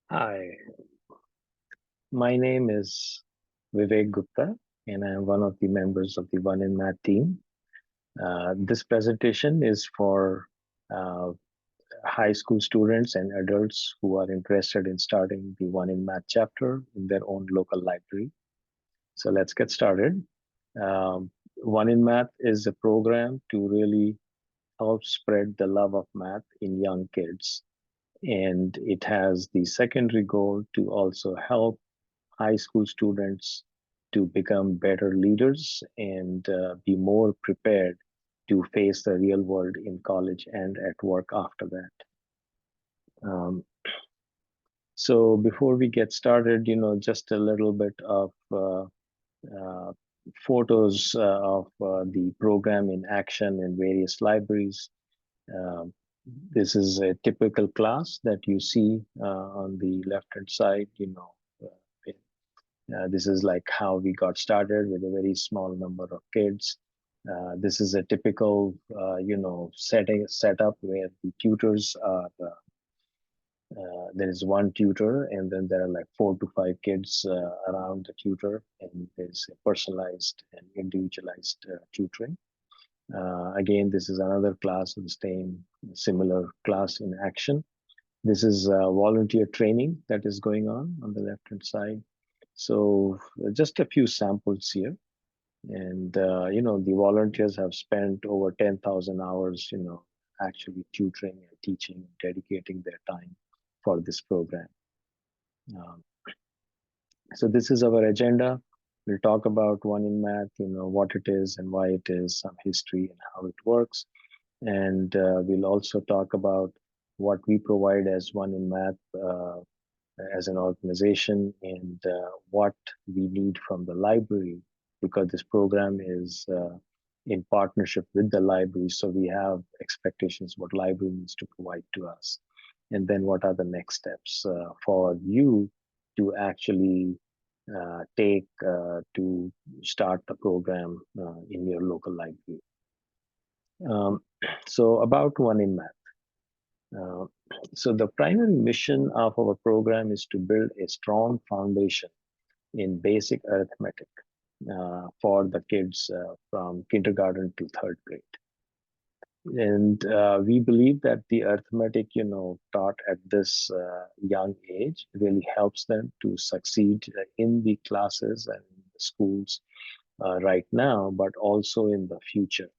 Hi, my name is Vivek Gupta, and I am one of the members of the OneInMath team. This presentation is for uh, high school students and adults who are interested in starting the OneInMath chapter in their own local library. So let's get started. Um, OneInMath is a program to really help spread the love of math in young kids. And it has the secondary goal to also help high school students to become better leaders and be more prepared to face the real world in college and at work after that. Um, so before we get started, just a little bit of uh, photos of the program in action in various libraries. Um, this is a typical class that you see on the left hand side. This is like how we got started with a very small number of kids. This is a typical, setup where the tutors are. There is one tutor, and then there are like 4 to 5 kids around the tutor, and there's a personalized and individualized tutoring. Again, this is another class of the same similar class in action. This is volunteer training that is going on the left hand side. So just a few samples here. And, the volunteers have spent over 10,000 hours, actually tutoring and teaching, dedicating their time for this program. Um, so this is our agenda. We'll talk about OneInMath, what it is and why it is, some history and how it works. And we'll also talk about what we provide as OneInMath as an organization and what we need from the library because this program is in partnership with the library. So we have expectations what library needs to provide to us. And then what are the next steps for you to actually take to start the program in your local library. Um, so about One in Math. Uh, so the primary mission of our program is to build a strong foundation in basic arithmetic for the kids from kindergarten to third grade. And we believe that the arithmetic, taught at this young age really helps them to succeed in the classes and the schools right now, but also in the future.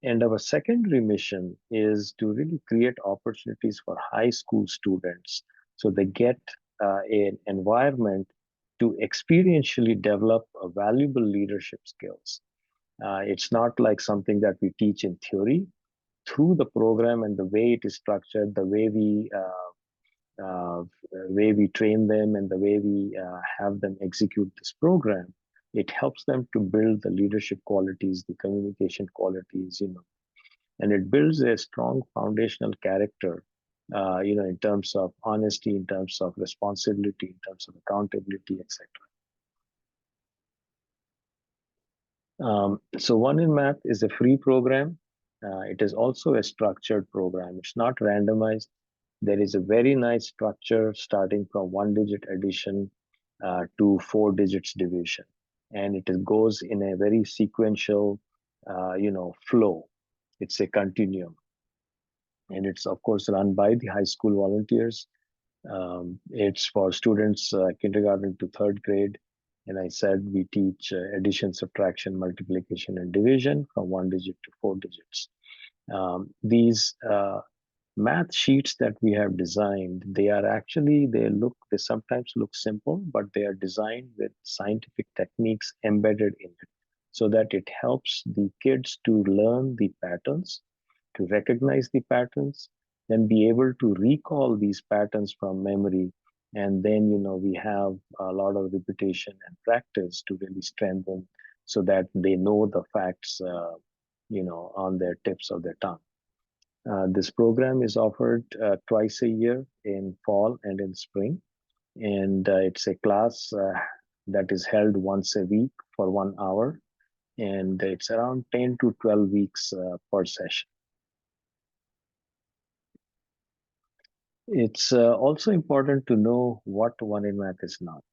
And our secondary mission is to really create opportunities for high school students so they get an environment to experientially develop valuable leadership skills. It's not like something that we teach in theory. Through the program and the way it is structured, the way we train them, and the way we have them execute this program, it helps them to build the leadership qualities, the communication qualities, and it builds a strong foundational character, in terms of honesty, in terms of responsibility, in terms of accountability, etc. So One in Math is a free program. It is also a structured program. It's not randomized. There is a very nice structure starting from one digit addition to four digits division. And goes in a very sequential, flow. It's a continuum. And it's, of course, run by the high school volunteers. It's for students kindergarten to third grade. And I said we teach addition, subtraction, multiplication, and division from one digit to four digits. These math sheets that we have designed, they sometimes look simple, but they are designed with scientific techniques embedded in it so that it helps the kids to learn the patterns, to recognize the patterns, then be able to recall these patterns from memory. And then, we have a lot of repetition and practice to really strengthen so that they know the facts, on their tips of their tongue. This program is offered twice a year in fall and in spring. And it's a class that is held once a week for 1 hour. And it's around 10 to 12 weeks per session. It's also important to know what one in math is not.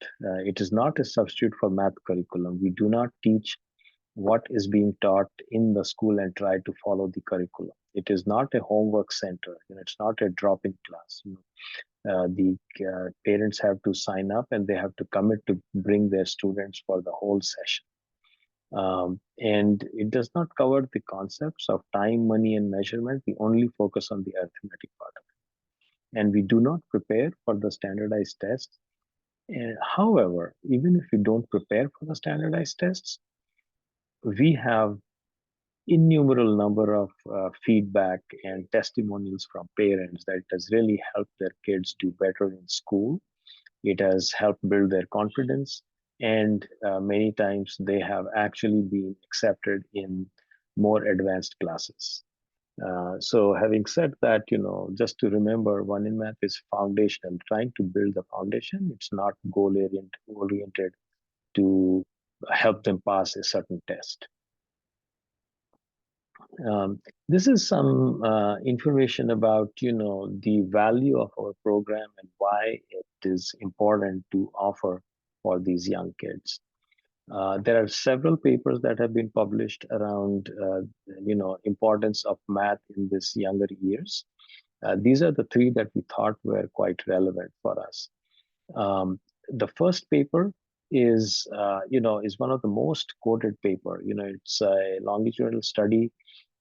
It is not a substitute for math curriculum. We do not teach what is being taught in the school and try to follow the curriculum. It is not a homework center. It's not a drop-in class. The parents have to sign up and they have to commit to bring their students for the whole session. And it does not cover the concepts of time, money, and measurement. We only focus on the arithmetic part of it. And we do not prepare for the standardized tests. However, even if we don't prepare for the standardized tests, we have innumerable number of feedback and testimonials from parents that it has really helped their kids do better in school. It has helped build their confidence, and many times they have actually been accepted in more advanced classes. So, having said that, just to remember, one in math is foundational. Trying to build the foundation, it's not goal oriented to help them pass a certain test. This is some information about, the value of our program and why it is important to offer for these young kids. There are several papers that have been published around, importance of math in this younger years. These are the three that we thought were quite relevant for us. The first paper is one of the most quoted paper. It's a longitudinal study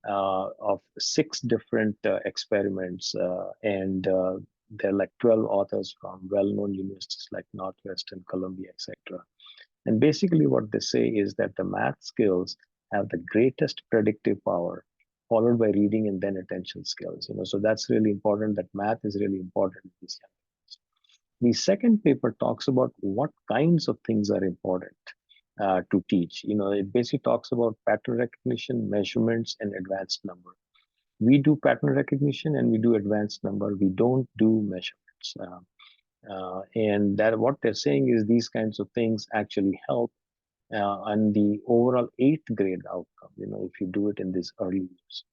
of six different experiments, and there are like 12 authors from well-known universities like Northwestern, Columbia, etc. And basically, what they say is that the math skills have the greatest predictive power, followed by reading and then attention skills. So that's really important. That math is really important in these young people. The second paper talks about what kinds of things are important to teach. It basically talks about pattern recognition, measurements, and advanced number. We do pattern recognition and we do advanced number. We don't do measurements. And that what they're saying is these kinds of things actually help on the overall eighth grade outcome, if you do it in these early years.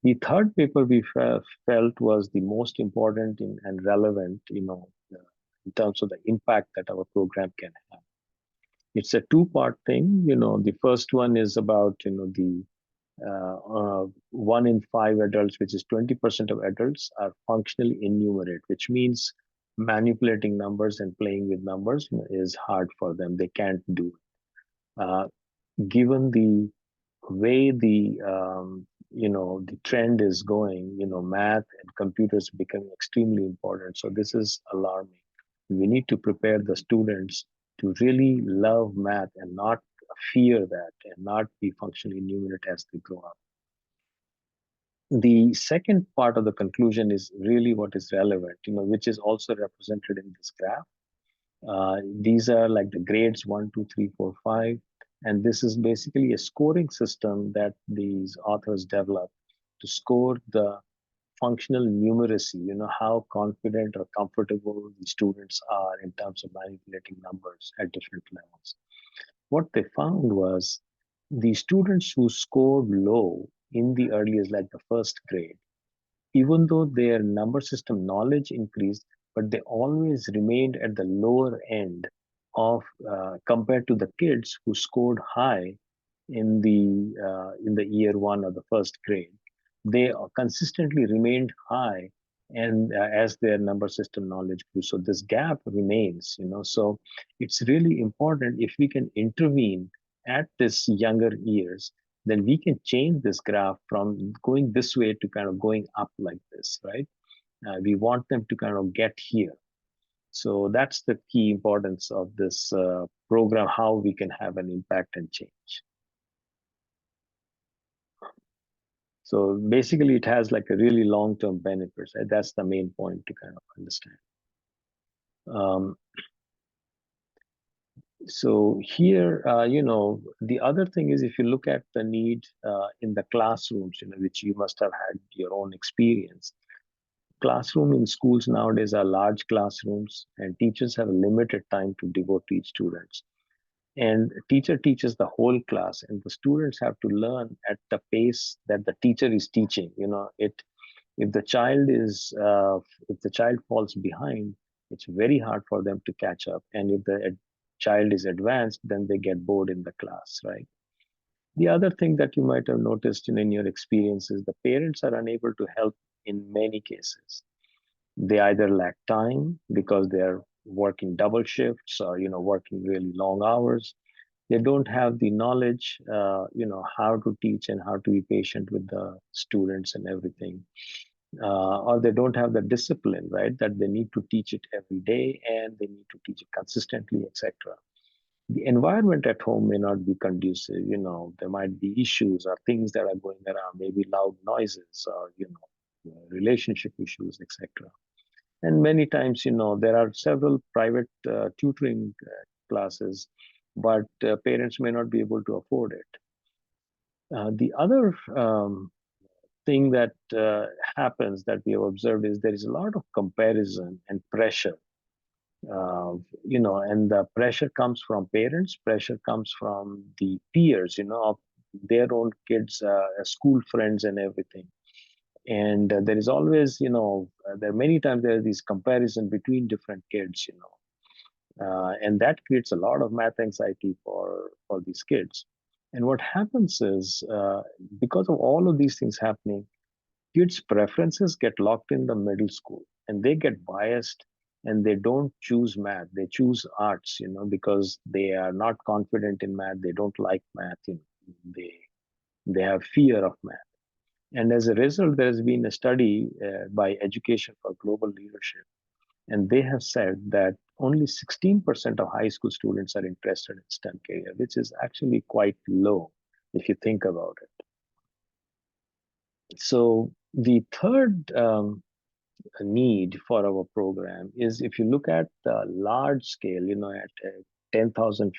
The third paper we felt was the most important and relevant, in terms of the impact that our program can have. It's a two-part thing. The first one is about, the 1 in 5 adults, which is 20% of adults, are functionally innumerate, which means manipulating numbers and playing with numbers is hard for them. They can't do it. Given the way the trend is going, math and computers becoming extremely important. So this is alarming. We need to prepare the students to really love math and not fear that and not be functionally numerate as they grow up. The second part of the conclusion is really what is relevant, which is also represented in this graph. These are like the grades 1, 2, 3, 4, 5. And this is basically a scoring system that these authors developed to score the functional numeracy, how confident or comfortable the students are in terms of manipulating numbers at different levels. What they found was the students who scored low in the earliest, like the first grade, even though their number system knowledge increased, but they always remained at the lower end of compared to the kids who scored high in the year one or the first grade. They consistently remained high, and as their number system knowledge grew, so this gap remains. So it's really important if we can intervene at this younger years, then we can change this graph from going this way to kind of going up like this, right? We want them to kind of get here. So that's the key importance of this program, how we can have an impact and change. So basically, it has like a really long-term benefits. Right? That's the main point to kind of understand. Um, so here, the other thing is if you look at the need in the classrooms, which you must have had your own experience. Classroom in schools nowadays are large classrooms, and teachers have a limited time to devote to each students. And teacher teaches the whole class, and the students have to learn at the pace that the teacher is teaching. If the child is if the child falls behind, it's very hard for them to catch up. And if the child is advanced, then they get bored in the class, right? The other thing that you might have noticed in your experience is the parents are unable to help in many cases. They either lack time because they're working double shifts or working really long hours. They don't have the knowledge, how to teach and how to be patient with the students and everything. Or they don't have the discipline, right? That they need to teach it every day and they need to teach it consistently, etc. The environment at home may not be conducive. There might be issues or things that are going around, maybe loud noises or relationship issues, etc. And many times, there are several private tutoring classes, but parents may not be able to afford it. The other thing that happens that we have observed is there is a lot of comparison and pressure. And the pressure comes from parents, pressure comes from the peers, of their own kids, school friends, and everything. And there is always, there are many times there is this comparison between different kids, and that creates a lot of math anxiety for these kids. And what happens is, because of all of these things happening, kids' preferences get locked in the middle school, and they get biased, and they don't choose math. They choose arts, because they are not confident in math. They don't like math. They have fear of math. And as a result, there has been a study by Education for Global Leadership, and they have said that only 16% of high school students are interested in STEM career, which is actually quite low if you think about it. So the third need for our program is, if you look at the large scale, at a 10,000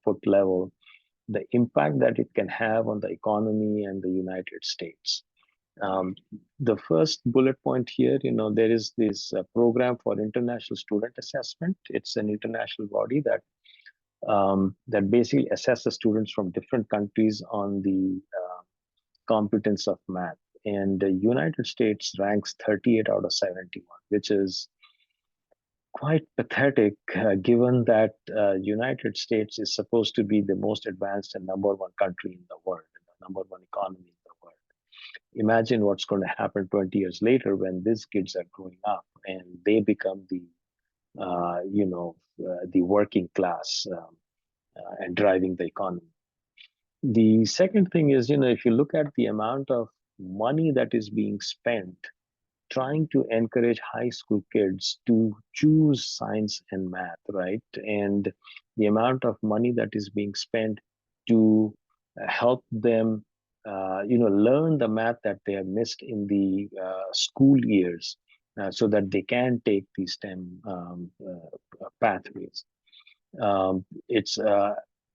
foot level, the impact that it can have on the economy and the United States. The first bullet point here, there is this program for international student assessment. It's an international body that basically assesses students from different countries on the competence of math. And the United States ranks 38 out of 71, which is quite pathetic, given that United States is supposed to be the most advanced and number one country in the world, and the number one economy in the world. Imagine what's going to happen 20 years later when these kids are growing up and they become the working class, and driving the economy. The second thing is, if you look at the amount of money that is being spent trying to encourage high school kids to choose science and math, right? And the amount of money that is being spent to help them, learn the math that they have missed in the school years, so that they can take these STEM pathways. It's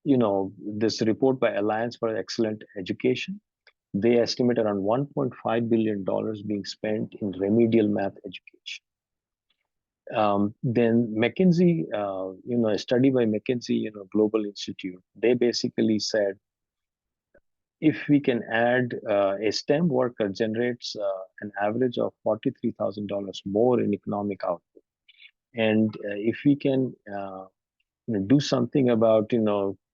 this report by Alliance for Excellent Education, they estimate around $1.5 billion being spent in remedial math education. Then McKinsey, a study by McKinsey, Global Institute, they basically said if we can add a STEM worker generates an average of $43,000 more in economic output. And if we can do something about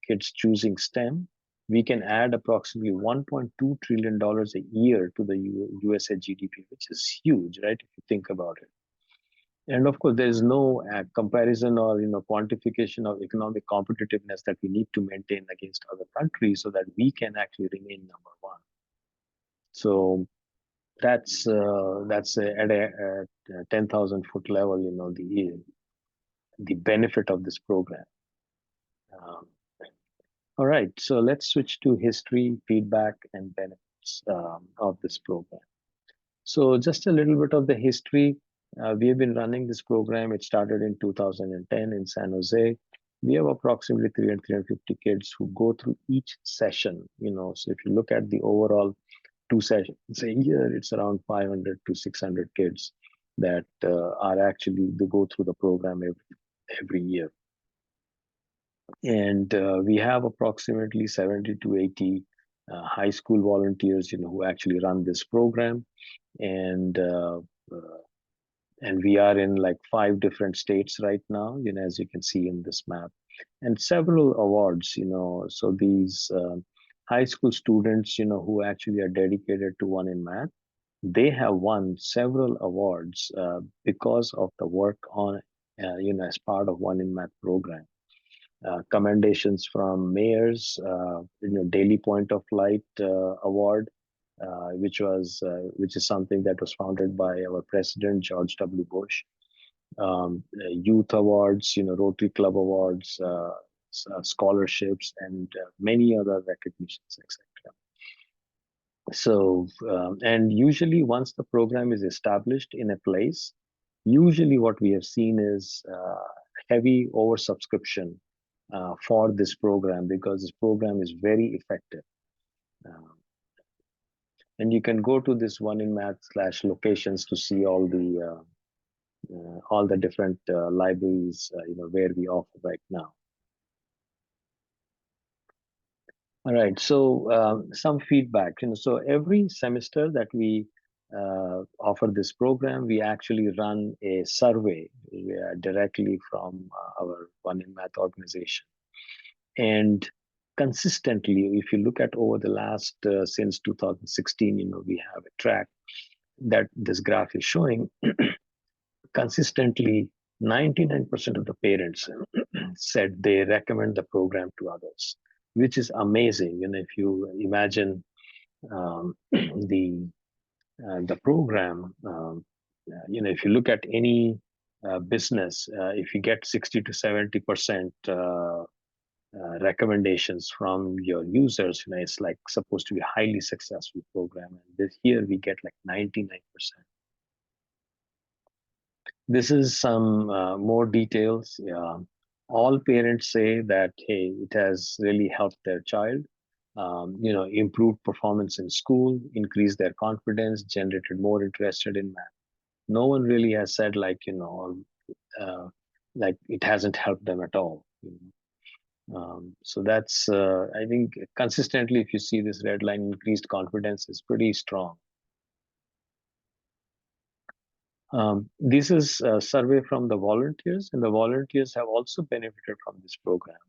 kids choosing STEM, we can add approximately $1.2 trillion a year to the USA GDP, which is huge, right? If you think about it. And of course, there is no comparison or quantification of economic competitiveness that we need to maintain against other countries so that we can actually remain number one. So that's at a 10,000 foot level, the benefit of this program. All right, so let's switch to history, feedback, and benefits of this program. So just a little bit of the history. We have been running this program. It started in 2010 in San Jose. We have approximately 300, 350 kids who go through each session. So if you look at the overall 2 sessions a year, it's around 500 to 600 kids that are actually, they go through the program every year. And we have approximately 70 to 80 high school volunteers, who actually run this program, and uh, and we are in like 5 different states right now, as you can see in this map, and several awards, so these high school students, who actually are dedicated to One in Math, they have won several awards because of the work on, as part of One in Math program. Commendations from mayors, Daily Point of Light award, which is something that was founded by our president George W. Bush. Youth awards, Rotary Club awards, scholarships, and many other recognitions, etc. And usually once the program is established in a place, usually what we have seen is heavy oversubscription for this program, because this program is very effective. Um, and you can go to this OneInMath/locations to see all the different libraries, where we offer right now. All right, so some feedback. So every semester that we offer this program, we actually run a survey directly from our OneInMath organization. And consistently, if you look at over the last, since 2016, we have a track that this graph is showing. Consistently, 99% of the parents said they recommend the program to others, which is amazing. If you imagine the program, if you look at any business, if you get 60 to 70% recommendations from your users, it's like supposed to be a highly successful program. And this here we get like 99%. This is some more details. All parents say that, hey, it has really helped their child, improved performance in school, increased their confidence, generated more interested in math. No one really has said like it hasn't helped them at all. So that's, I think, consistently, if you see this red line, increased confidence is pretty strong. This is a survey from the volunteers, and the volunteers have also benefited from this program.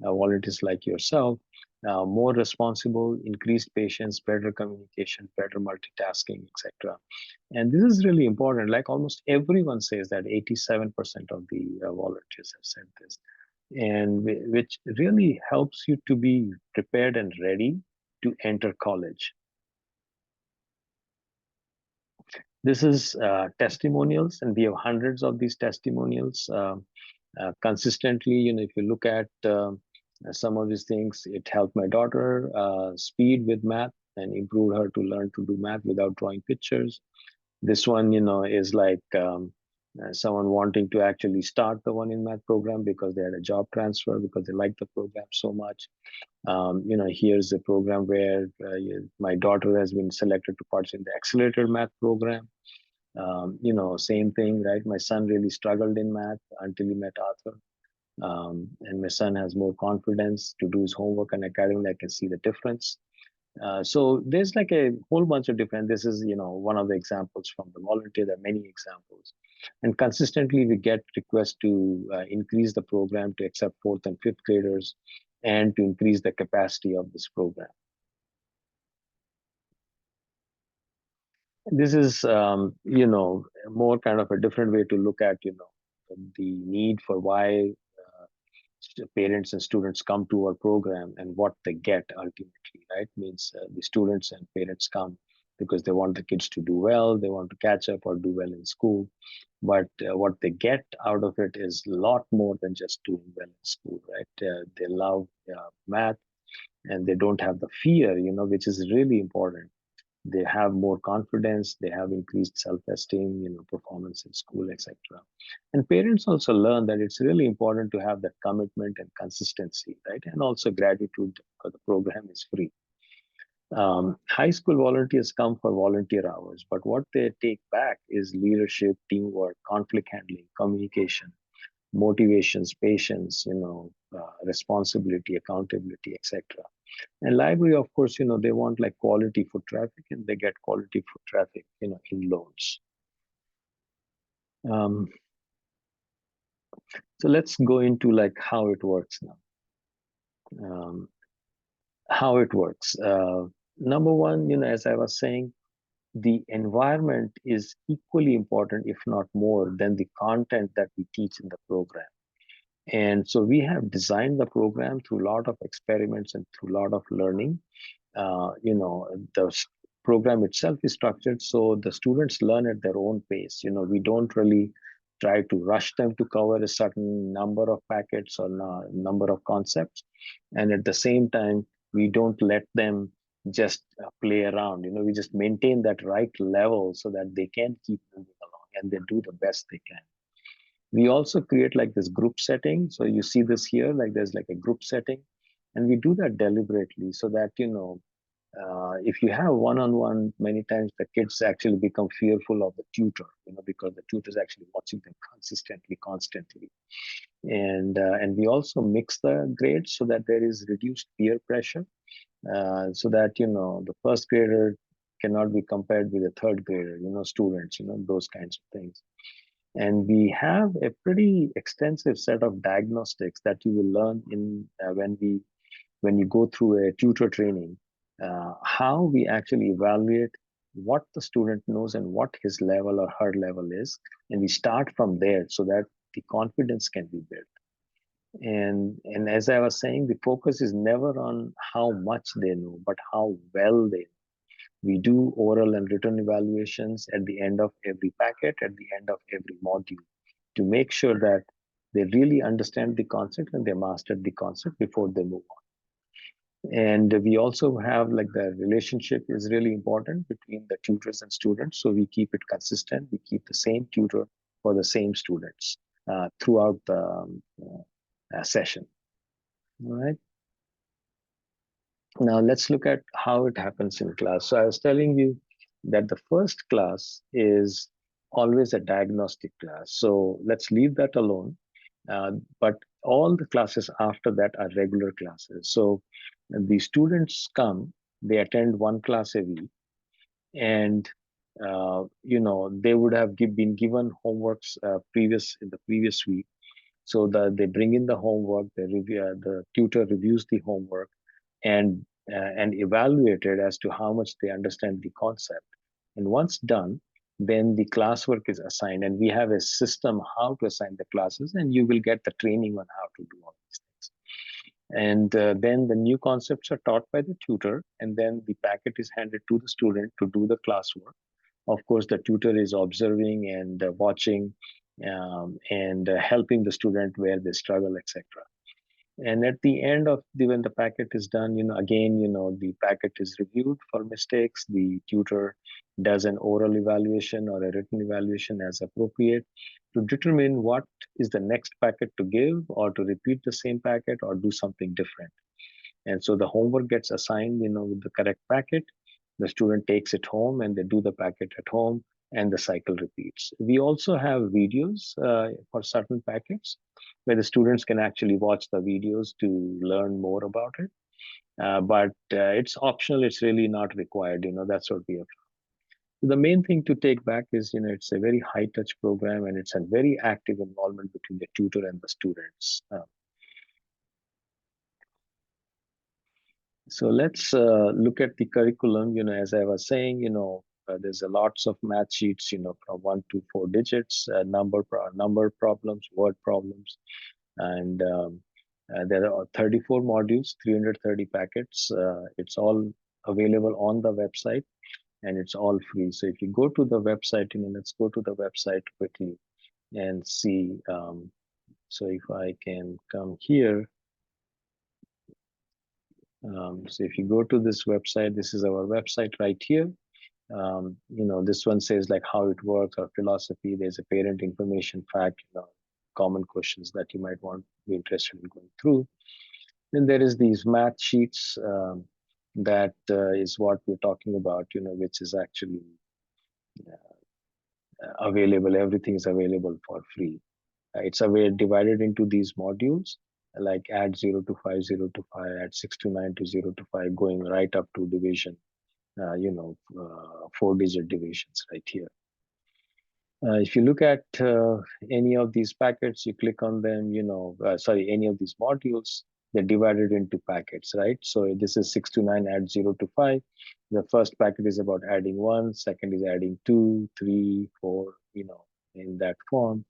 Volunteers like yourself, more responsible, increased patience, better communication, better multitasking, etc. And this is really important. Like almost everyone says that 87% of the volunteers have said this, and which really helps you to be prepared and ready to enter college. This is testimonials, and we have hundreds of these testimonials. Consistently, if you look at some of these things, it helped my daughter speed with math and improved her to learn to do math without drawing pictures. This one, is like someone wanting to actually start the OneInMath program because they had a job transfer because they liked the program so much. Here's a program where my daughter has been selected to participate in the accelerated math program. Same thing, right? My son really struggled in math until he met Arthur. And my son has more confidence to do his homework and academic. I can see the difference. So there's like a whole bunch of different, this is, one of the examples from the volunteer. There are many examples. And consistently we get requests to increase the program to accept fourth and fifth graders and to increase the capacity of this program. This is, more kind of a different way to look at, the need for why parents and students come to our program and what they get ultimately, right? Means the students and parents come because they want the kids to do well, they want to catch up or do well in school. But what they get out of it is a lot more than just doing well in school, right? They love math, and they don't have the fear, which is really important. They have more confidence, they have increased self-esteem, performance in school, etc. And parents also learn that it's really important to have that commitment and consistency, right? And also gratitude, because the program is free. High school volunteers come for volunteer hours, but what they take back is leadership, teamwork, conflict handling, communication, motivations, patience, responsibility, accountability, etc. And library, of course, they want like quality foot traffic, and they get quality foot traffic, in loads. Um, so let's go into like how it works now. Um, how it works. Number one, as I was saying, the environment is equally important, if not more, than the content that we teach in the program. And so we have designed the program through a lot of experiments and through a lot of learning. The program itself is structured so the students learn at their own pace. We don't really try to rush them to cover a certain number of packets or number of concepts. And at the same time, we don't let them just play around. We just maintain that right level so that they can keep moving along and they do the best they can. We also create like this group setting. So you see this here, like there's like a group setting. And we do that deliberately so that, if you have one-on-one, many times the kids actually become fearful of the tutor, because the tutor is actually watching them consistently, constantly. And we also mix the grades so that there is reduced peer pressure, so that, the first grader cannot be compared with the third grader, students, those kinds of things. And we have a pretty extensive set of diagnostics that you will learn in when you go through a tutor training, how we actually evaluate what the student knows and what his level or her level is. And we start from there so that the confidence can be built. And as I was saying, the focus is never on how much they know, but how well they know. We do oral and written evaluations at the end of every packet, at the end of every module, to make sure that they really understand the concept and they mastered the concept before they move on. And we also have like the relationship is really important between the tutors and students. So we keep it consistent. We keep the same tutor for the same students throughout the session. All right. Now let's look at how it happens in class. So I was telling you that the first class is always a diagnostic class. So let's leave that alone. But all the classes after that are regular classes. So the students come, they attend one class a week, and they would have been given homeworks in the previous week. So they bring in the homework, the tutor reviews the homework, and evaluated as to how much they understand the concept. And once done, then the classwork is assigned, and we have a system how to assign the classes, and you will get the training on how to do all these things. And then the new concepts are taught by the tutor, and then the packet is handed to the student to do the classwork. Of course, the tutor is observing and watching, and helping the student where they struggle, etc. And at the end of when the packet is done, again, the packet is reviewed for mistakes. The tutor does an oral evaluation or a written evaluation as appropriate to determine what is the next packet to give, or to repeat the same packet or do something different. And so the homework gets assigned, with the correct packet. The student takes it home and they do the packet at home, and the cycle repeats. We also have videos for certain packets where the students can actually watch the videos to learn more about it. But it's optional. It's really not required. That's what we have. The main thing to take back is, it's a very high touch program, and it's a very active involvement between the tutor and the students. So let's look at the curriculum. As I was saying, there's a lots of math sheets, from 1 to 4 digits, number problems, word problems, and there are 34 modules, 330 packets. It's all available on the website, and it's all free. So if you go to the website, let's go to the website quickly and see. So if I can come here. So if you go to this website, this is our website right here. This one says like how it works or philosophy. There's a parent information fact, common questions that you might want to be interested in going through. Then there is these math sheets, that is what we're talking about, which is actually available. Everything is available for free. It's divided into these modules. like add 0 to 5, 0 to 5, add 6 to 9 to 0 to 5, going right up to division, 4-digit divisions right here. If you look at any of these packets, you click on them, sorry, any of these modules, they're divided into packets, right? So this is 6 to 9, add 0 to 5. The first packet is about adding 1, second is adding 2, 3, 4, in that form.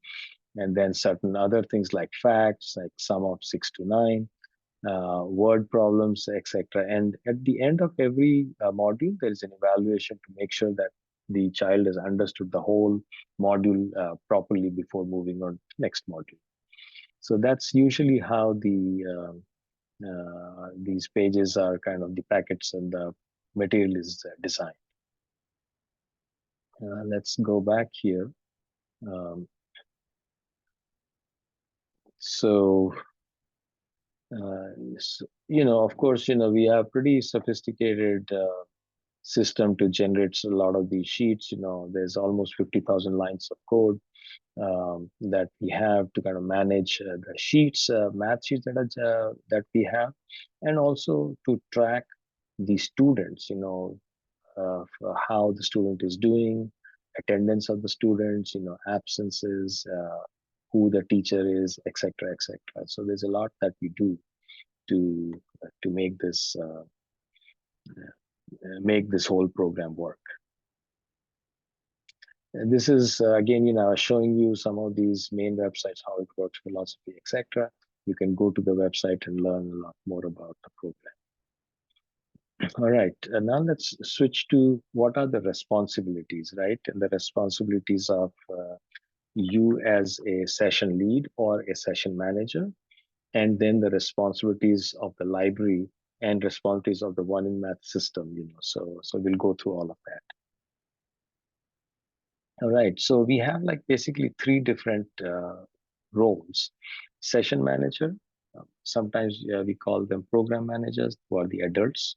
And then certain other things like facts, like sum of 6 to 9, word problems, etc. And at the end of every module, there is an evaluation to make sure that the child has understood the whole module properly before moving on to the next module. So that's usually how these pages are kind of the packets and the material is designed. Let's go back here. Um, so of course, we have pretty sophisticated system to generate a lot of these sheets. There's almost 50,000 lines of code that we have to kind of manage the sheets, math sheets that we have, and also to track the students, how the student is doing, attendance of the students, absences, who the teacher is, etc., etc. So there's a lot that we do to make this whole program work. And this is again, showing you some of these main websites, how it works, philosophy, etc. You can go to the website and learn a lot more about the program. All right, now let's switch to what are the responsibilities, right? And the responsibilities of you as a session lead or a session manager, and then the responsibilities of the library and responsibilities of the OneInMath system. So we'll go through all of that. All right, so we have like basically three different roles. Session manager, sometimes we call them program managers, who are the adults.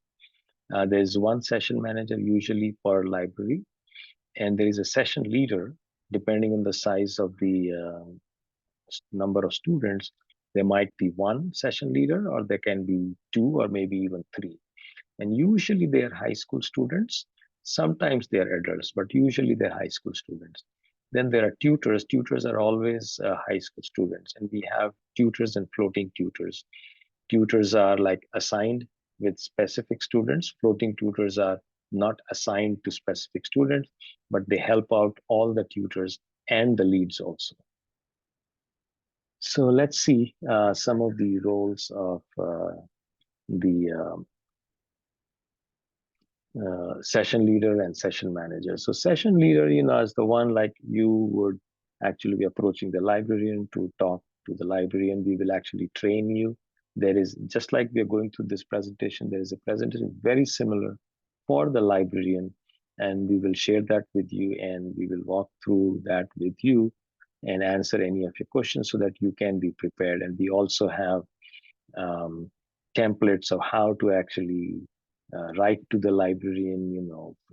There's one session manager usually per library, and there is a session leader, depending on the size of the number of students. There might be one session leader, or there can be two, or maybe even three. And usually they are high school students. Sometimes they are adults, but usually they're high school students. Then there are tutors. Tutors are always high school students, and we have tutors and floating tutors. Tutors are like assigned with specific students. Floating tutors are not assigned to specific students, but they help out all the tutors and the leads also. So let's see some of the roles of the session leader and session manager. So session leader, is the one like you would actually be approaching the librarian to talk to the librarian. We will actually train you. There is, just like we are going through this presentation, there is a presentation very similar for the librarian, and we will share that with you, and we will walk through that with you and answer any of your questions so that you can be prepared. And we also have um, templates of how to actually write to the librarian,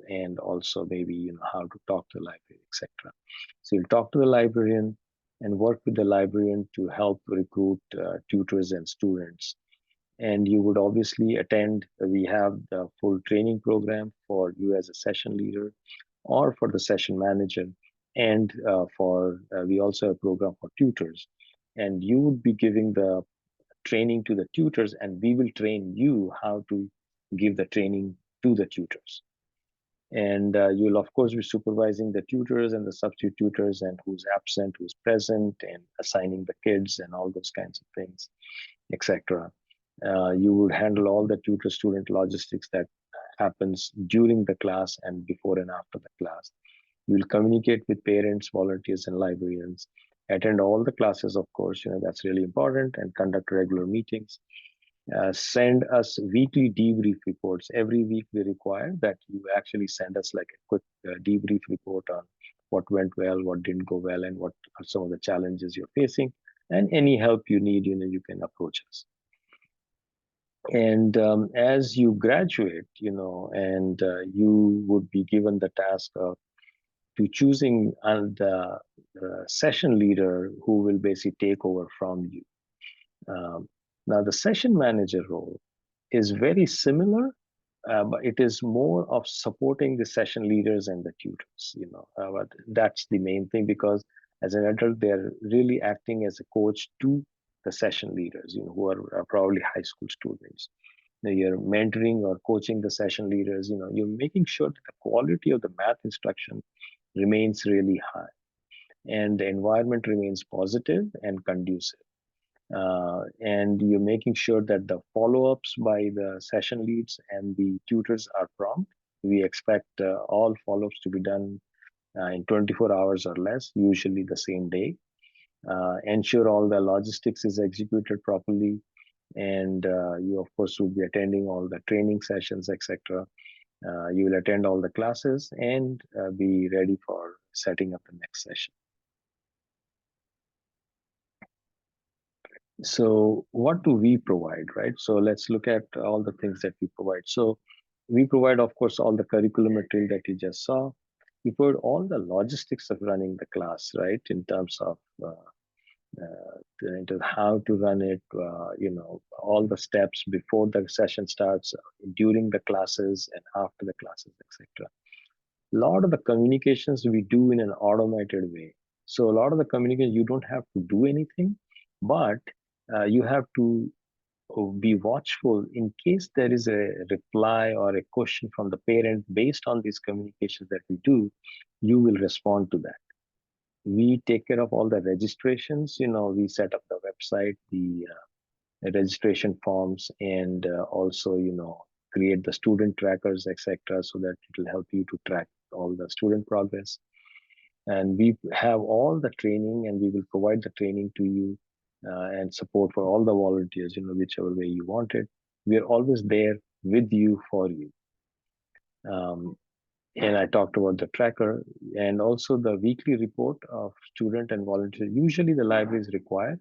and also maybe, how to talk to the librarian, etc. So you'll talk to the librarian and work with the librarian to help recruit tutors and students. And you would obviously attend, we have the full training program for you as a session leader or for the session manager. And we also have a program for tutors. And you would be giving the training to the tutors, and we will train you how to give the training to the tutors. And you'll of course be supervising the tutors and the substitute tutors, and who's absent, who's present, and assigning the kids and all those kinds of things, etc. You would handle all the tutor student logistics that happens during the class and before and after the class. You will communicate with parents, volunteers, and librarians, attend all the classes, of course, that's really important, and conduct regular meetings. Send us weekly debrief reports. Every week we require that you actually send us like a quick debrief report on what went well, what didn't go well, and what are some of the challenges you're facing. And any help you need, you can approach us. And as you graduate, and you would be given the task of to choosing the session leader who will basically take over from you. Now, the session manager role is very similar, but it is more of supporting the session leaders and the tutors. But that's the main thing, because as an adult, they're really acting as a coach to the session leaders, who are probably high school students. Now, you're mentoring or coaching the session leaders. You're making sure that the quality of the math instruction remains really high and the environment remains positive and conducive. And you're making sure that the follow-ups by the session leads and the tutors are prompt. We expect all follow-ups to be done in 24 hours or less, usually the same day. Ensure all the logistics is executed properly, and you of course will be attending all the training sessions, etc. You will attend all the classes and be ready for setting up the next session. So what do we provide, right? So let's look at all the things that we provide. So we provide, of course, all the curriculum material that you just saw. We provide all the logistics of running the class, right? In terms of into how to run it, all the steps before the session starts, during the classes, and after the classes, etc. A lot of the communications we do in an automated way. So a lot of the communication, you don't have to do anything, but you have to be watchful in case there is a reply or a question from the parent based on these communications that we do. You will respond to that. We take care of all the registrations. We set up the website, the registration forms, and also create the student trackers, etc., so that it will help you to track all the student progress. And we have all the training, and we will provide the training to you, and support for all the volunteers, whichever way you want it. We are always there with you, for you. And I talked about the tracker and also the weekly report of student and volunteer. Usually the libraries require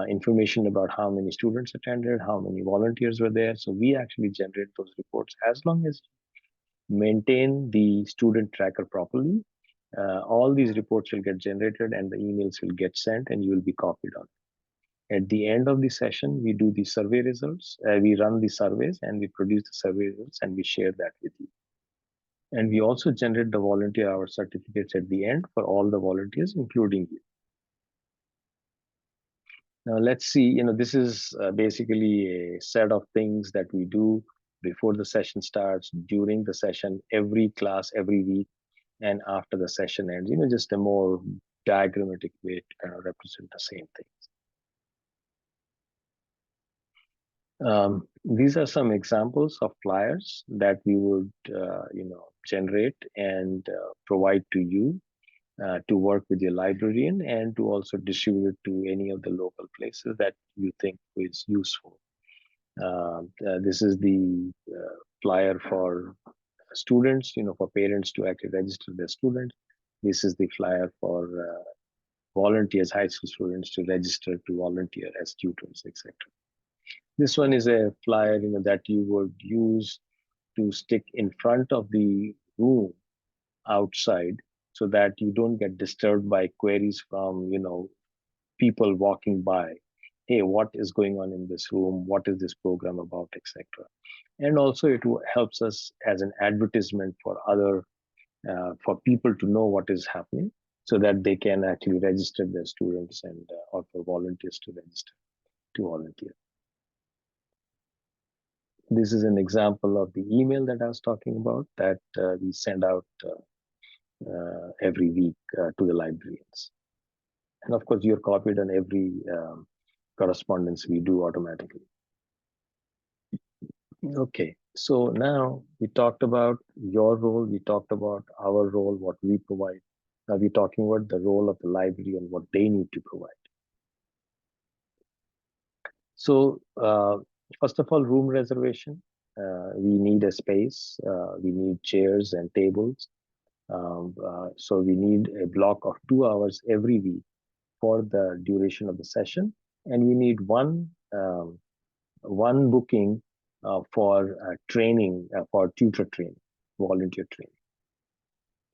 information about how many students attended, how many volunteers were there. So we actually generate those reports. As long as you maintain the student tracker properly, all these reports will get generated and the emails will get sent and you will be copied on. At the end of the session, we do the survey results. We run the surveys and we produce the survey results and we share that with you. And we also generate the volunteer hour certificates at the end for all the volunteers, including you. Now let's see, this is basically a set of things that we do before the session starts, during the session, every class, every week, and after the session ends, just a more diagrammatic way to kind of represent the same things. These are some examples of flyers that we would, generate and provide to you to work with your librarian and to also distribute to any of the local places that you think is useful. This is the flyer for students, for parents to actually register their students. This is the flyer for volunteers, high school students to register to volunteer as tutors, etc. This one is a flyer, that you would use to stick in front of the room outside so that you don't get disturbed by queries from, people walking by. Hey, what is going on in this room? What is this program about, etc. And also it helps us as an advertisement for other, for people to know what is happening so that they can actually register their students and or for volunteers to register to volunteer. This is an example of the email that I was talking about that we send out every week to the librarians. And of course, you're copied on every correspondence we do automatically. Okay, so now we talked about your role, we talked about our role, what we provide. Now we're talking about the role of the library and what they need to provide. So first of all, room reservation. We need a space, we need chairs and tables. So we need a block of 2 hours every week for the duration of the session, and we need one booking for training, for tutor training, volunteer training.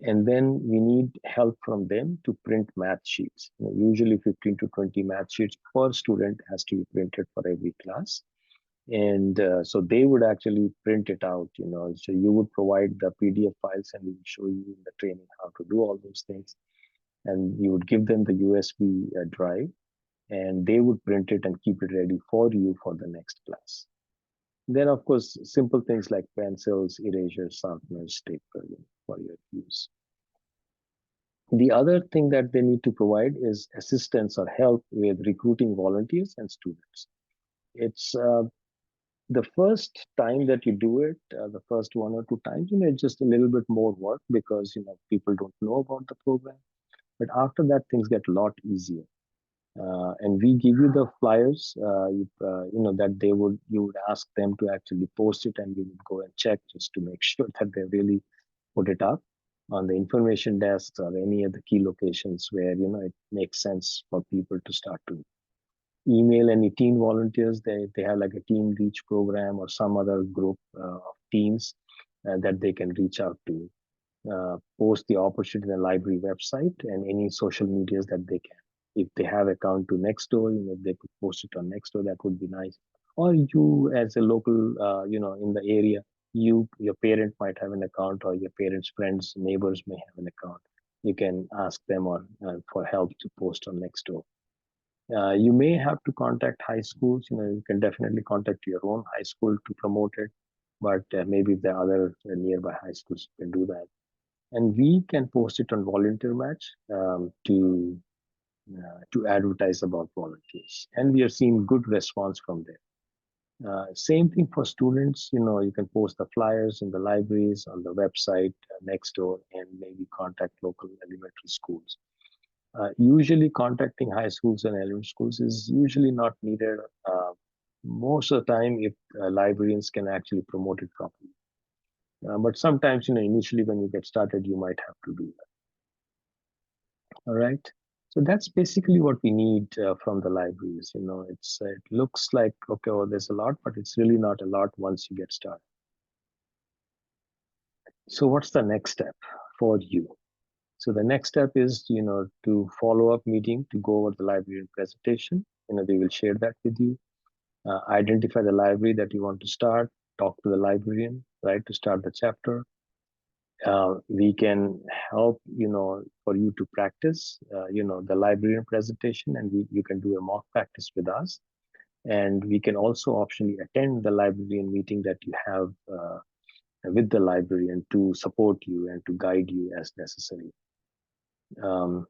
And then we need help from them to print math sheets. Usually 15 to 20 math sheets per student has to be printed for every class. And so they would actually print it out. So you would provide the PDF files and we will show you in the training how to do all those things. And you would give them the USB drive, and they would print it and keep it ready for you for the next class. Then, of course, simple things like pencils, erasers, sharpeners, stapler for your use. The other thing that they need to provide is assistance or help with recruiting volunteers and students. It's the first time that you do it, the first 1 or 2 times, it's just a little bit more work because people don't know about the program. But after that, things get a lot easier. And we give you the flyers, that you would ask them to actually post it, and we would go and check just to make sure that they really put it up on the information desks or any of the key locations where it makes sense for people to start to email any teen volunteers. They have like a team reach program or some other group of teens that they can reach out to. Post the opportunity in the library website and any social medias that they can. If they have account to Nextdoor, if they could post it on Nextdoor, that would be nice. Or you, as a local, in the area, your parent might have an account, or your parents' friends, neighbors may have an account. You can ask them for help to post on Nextdoor. You may have to contact high schools. You can definitely contact your own high school to promote it, but maybe the other nearby high schools can do that. And we can post it on Volunteer Match to advertise about volunteers, and we are seeing good response from there. Same thing for students. You can post the flyers in the libraries, on the website, next door, and maybe contact local elementary schools. Usually, contacting high schools and elementary schools is usually not needed. Most of the time, if librarians can actually promote it properly. But sometimes, initially when you get started, you might have to do that. All right. So that's basically what we need from the libraries. It looks like, okay, well, there's a lot, but it's really not a lot once you get started. So what's the next step for you? So the next step is, to follow up meeting to go over the library presentation. They will share that with you. Identify the library that you want to start. Talk to the librarian, right, to start the chapter. We can help, for you to practice, the librarian presentation, and you can do a mock practice with us. And we can also optionally attend the librarian meeting that you have with the librarian to support you and to guide you as necessary. Um,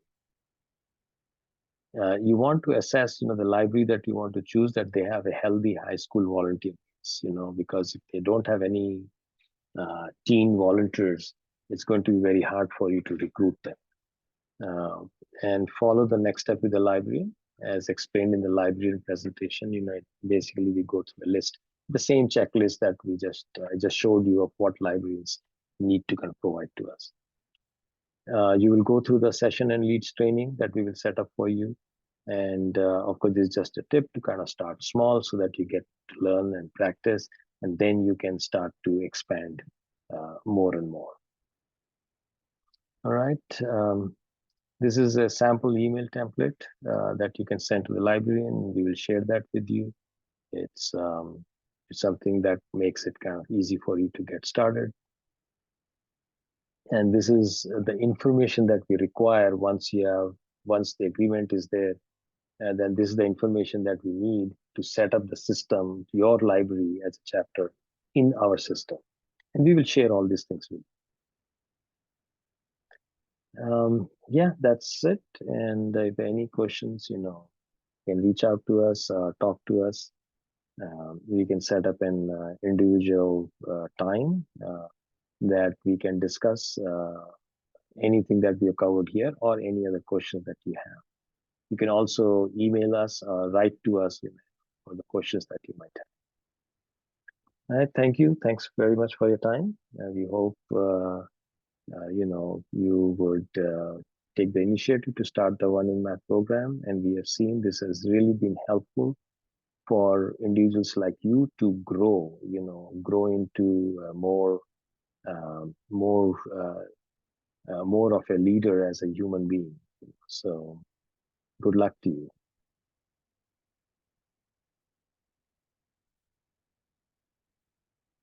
you want to assess, the library that you want to choose, that they have a healthy high school volunteer base, because if they don't have any teen volunteers, it's going to be very hard for you to recruit them. And follow the next step with the librarian, as explained in the librarian presentation. Basically we go through the list, the same checklist that I just showed you of what libraries need to kind of provide to us. You will go through the session and leads training that we will set up for you. And of course, this is just a tip to kind of start small so that you get to learn and practice, and then you can start to expand more and more. All right. This is a sample email template that you can send to the librarian. We will share that with you. It's something that makes it kind of easy for you to get started. And this is the information that we require once the agreement is there. And then this is the information that we need to set up the system, your library as a chapter in our system. And we will share all these things with you. Yeah, that's it. And if any questions, you can reach out to us, talk to us. We can set up an individual time that we can discuss anything that we have covered here or any other questions that you have. You can also email us or write to us for the questions that you might have. All right, thank you. Thanks very much for your time. We hope you would take the initiative to start the OneInMath program, and we have seen this has really been helpful for individuals like you to grow into more more of a leader as a human being. So good luck to you.